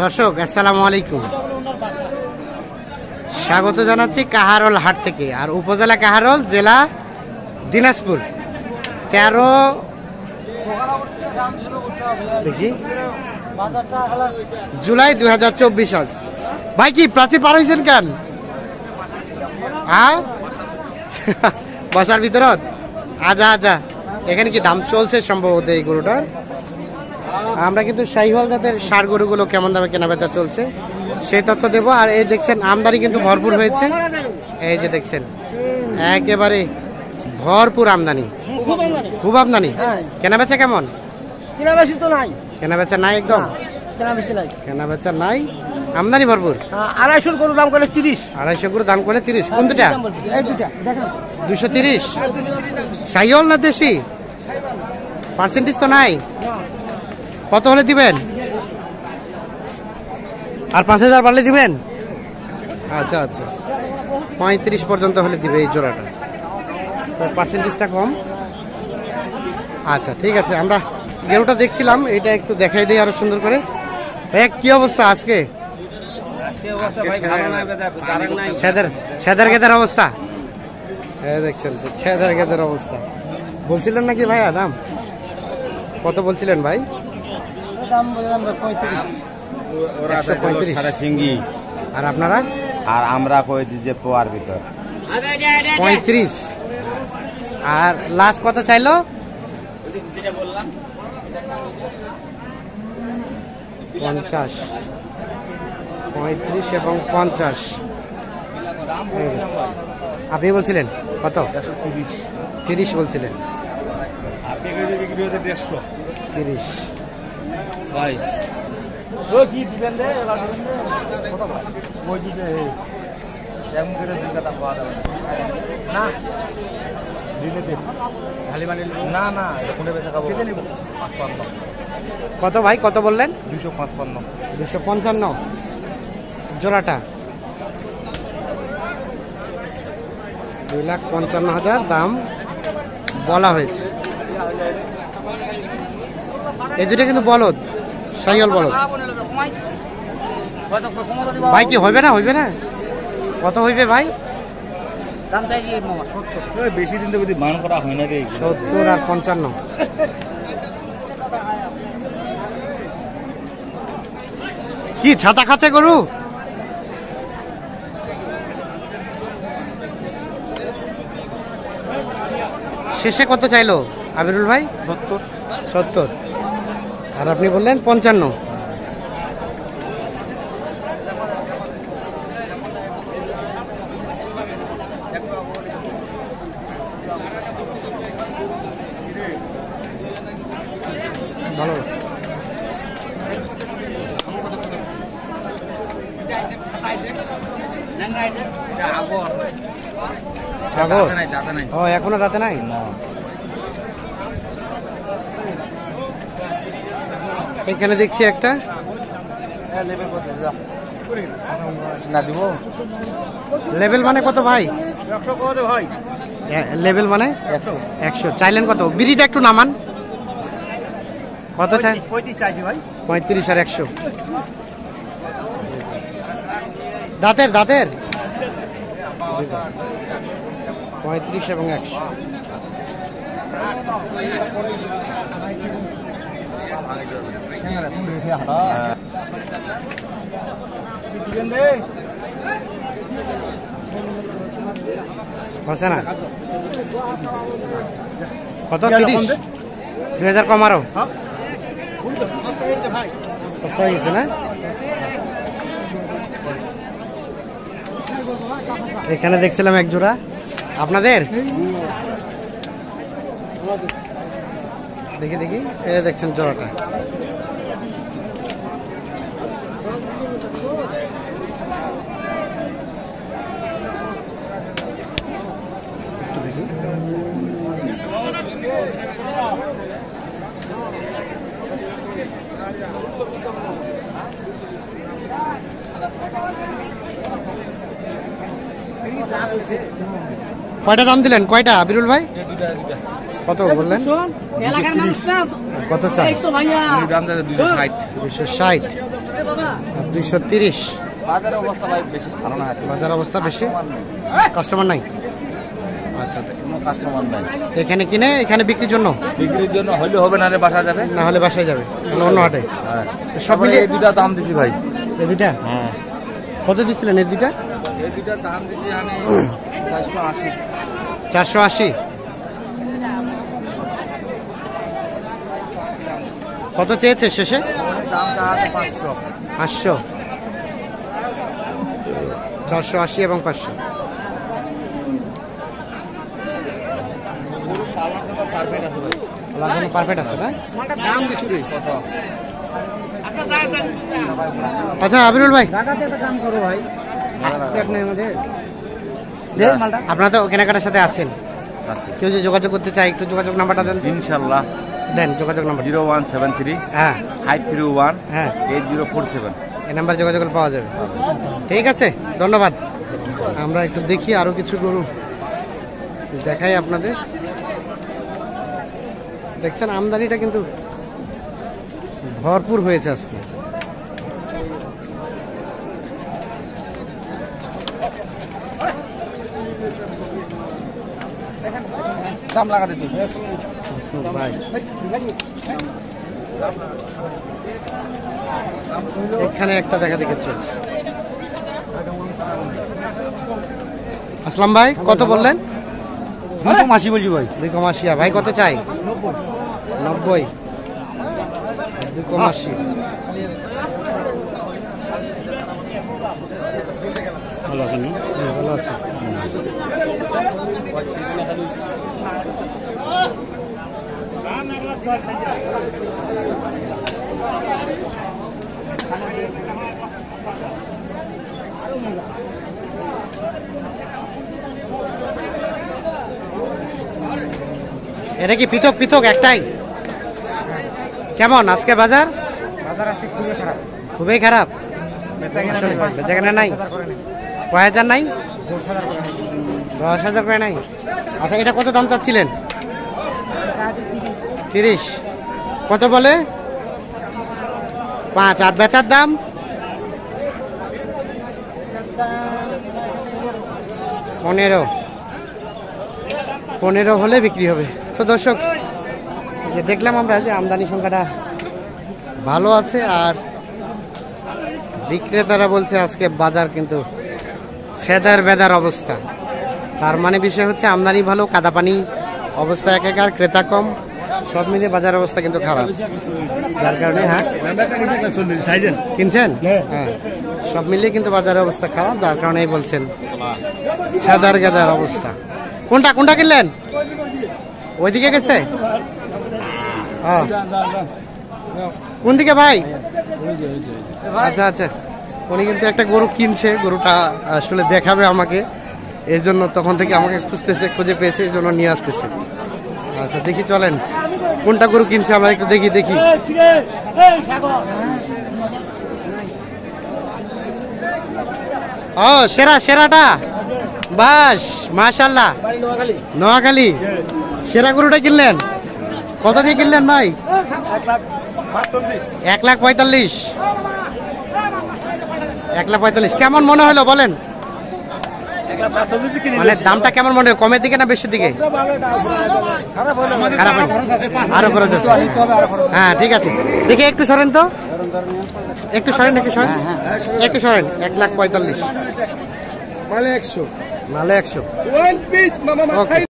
দর্শক আসসালামু আলাইকুম, স্বাগত জানাচ্ছি কাহারোল হাট থেকে। আর উপজেলা কাহারোল, জেলা দিনাজপুর। 13 জুলাই 2024 আজ। ভাই কি প্রাচীর পার হয়েছেন কেন? হ্যাঁ বসার ভিতরত আজা আজা। এখানে কি দাম চলছে সম্ভবত এই গরুটার? আমরা কিন্তু শাহিওয়াল জাতের ষাঁড় গরুগুলো কেমন দামে কেনাবেচা চলছে সেই তথ্য দেবো। আর এই দেখছেন আমদানি কিন্তু ভরপুর হয়েছে। এই যে দেখছেন একেবারে ভরপুর আমদানি, খুব আমদানি। কেনাবেচা কেমন? কেনাবেচা নাই, একদম কেনাবেচা নাই, আমদানি ভরপুর। 250 গরু দাম করে 30। 250 করে দাম করে 30। কোন দুটা? 230। শাহিওয়াল না দেশি? পার্সেন্টেজ তো নাই। কত হলে দিবেন? আর 5000 পারলে দিবেন? আচ্ছা আচ্ছা, 35 পর্যন্ত হলে দিবে এই জোড়াটা, পার্সেন্টেজটা কম। আচ্ছা ঠিক আছে, আমরা গরুটা দেখছিলাম, এটা একটু দেখাই দিই আরো সুন্দর করে। কি অবস্থা আজকে? ছেদের গেদের অবস্থা দেখছেন, ছেদের গেদের অবস্থা। বলছিলেন নাকি ভাইয়া দাম কত বলছিলেন ভাই? আর আপনারা? আর আমরা কইছি যে পোয়ার ভিতর 35। আর লাস্ট কত চাইলো? 50, 35 এবং 50। আপনি বলছিলেন কত? 30 বলছিলেন। 30 ভাই কি দিবেন রে? ওই দিবে এমন করে দিনটা পাওয়া যাবে না, দিলে দে খালি মানে না না কোনে বেচা খাবো। কেটে নেব 55। কত ভাই, কত বললেন? 255। 255 জোড়াটা। 2,55,000 দাম বলা হয়েছে। এই দুটো কিন্তু বলদ, শাহিওয়াল বলদ। ভাই কি হইবে না? হইবে না? কত হইবে ভাই? দাম চাইছি 70। বেশি দিন তো মান করা হয় না রে। 70 আর 55। কি ছাতা খাচ্ছে গরু? শেষে কত চাইলো আবিরুল ভাই? 70। আর আপনি বললেন 55। ভালো। এখনো দাঁতে নাই। এখানে দেখছি একটা লেভেল মানে কত ভাই? লেভেল মানে 100 চাইলেন কত? বিড়িটা একটু নামান। কত চাই? 35 চাইছি ভাই। 35 আর 100। দাঁতের 35 এবং 100। হচ্ছে না কত? 30। 2000 কম আরো সস্তা হয়ে গেছে না? এখানে দেখছিলাম এক জোড়া আপনাদের। দেখি দেখি, এ দেখছেন জোড়াটা। দেখি কয়টা দাম দিলেন? কয়টা আবিরুল ভাই? কত বললেন? কত চাই? দাম যাচ্ছে 260। 260 আর 230। বাজারের অবস্থা ভাই বেশি ভালো না। বাজার অবস্থা বেশি, কাস্টমার নাই। আচ্ছা, কোনো কাস্টমার নাই এখানে কিনে এখানে বিক্রির জন্য, বিক্রির জন্য হলে হবে, না বাসা যাবে, না হলে বাসায় যাবে, তাহলে অন্য হাটে। হ্যাঁ সব মিলিয়ে এই দুটা দাম দিছি ভাই। এই দুইটা হ্যাঁ কত দিচ্ছিলেন? এই দুইটা এই দুটা দাম দিছি আমি 480। 480। কত চেয়েছে শেষে? দামটা আছে 500। 500, 480 এবং 500। পারফেক্ট আছে ভাই। পারফেক্ট আছে না? দাম দিছি রে কত? আচ্ছা আবিরুল ভাই, আপনারা তো কেনাকাটার সাথে আছেন, কেউ যদি যোগাযোগ করতে চায় একটু যোগাযোগ নাম্বারটা দেন। ইনশাআল্লাহ দেন যোগাযোগ নাম্বার। 0173 হ্যাঁ 531 হ্যাঁ 8047। এই নাম্বার যোগাযোগ করলে পাওয়া যাবে। ঠিক আছে, ধন্যবাদ। আমরা একটু দেখি আরো কিছু গরু দেখাই আপনাদের। দেখছেন আমদানিটা কিন্তু ভরপুর হয়েছে আজকে। দাম লাগা দিতে ভাই এখানে একটা দেখা দেখে চলছে। আসলাম ভাই কত বললেন? 280 বলছি ভাই। 280। ভাই কত চাই? 90। 280। ভালো আছেন? ভালো আছে। এটা কি পৃথক পৃথক একটাই? কেমন আজকে বাজার? বাজার আজকে খুবই খারাপ। খুবই খারাপ। বেচাকেনা নাই? কয় হাজার নাই? 10,000 করে নাই। আচ্ছা এটা কত দাম চাচ্ছিলেন? 30। কত বলে? 5। আর বেচার দাম? 15 হলে বিক্রি হবে। তো দর্শক যে দেখলাম আমরা যে আমদানি সংখ্যাটা ভালো আছে, আর বিক্রেতারা বলছে আজকে বাজার কিন্তু ছেদার বেদার অবস্থা। তার মানে বিষয় হচ্ছে আমদানি ভালো, কাদাপানি অবস্থা একাকার, ক্রেতা কম, সব মিলিয়ে বাজার অবস্থা কিন্তু খারাপ। যার কারণে হ্যাঁ কিনছেন, হ্যাঁ সব মিলিয়ে কিন্তু বাজারের অবস্থা খারাপ, যার কারণেই বলছেন ছেদার গেদার অবস্থা। কোনটা কোনটা কিনলেন? ওইদিকে গেছে? কোন দিকে ভাই? আচ্ছা আচ্ছা, উনি কিন্তু একটা গরু কিনছে, গরুটা আসলে দেখাবে আমাকে, এই জন্য তখন থেকে আমাকে খুঁজতেছে, খুঁজে পেয়েছে, এই জন্য নিয়ে আসতেছে। আচ্ছা দেখি চলেন কোনটা গরু কিনছে আমরা একটু দেখি দেখি। ও সেরা সেরাটা, বাস মাশাআল্লাহ, নোয়াখালী। সেরা গরুটা কিনলেন? কত দিয়ে কিনলেন ভাই? 1,45,000। 1,45,000 কেমন মনে হলো বলেন? মানে দামটা কেমন মনে হয়, কমের দিকে না বেশির দিকে? খারাপ আরো খরচ আছে। হ্যাঁ ঠিক আছে, দেখি একটু সরেন তো, একটু সরেন, একটু সরেন, একটু সরেন। 1,45,000 মালে 100। মালে 100। ওকে।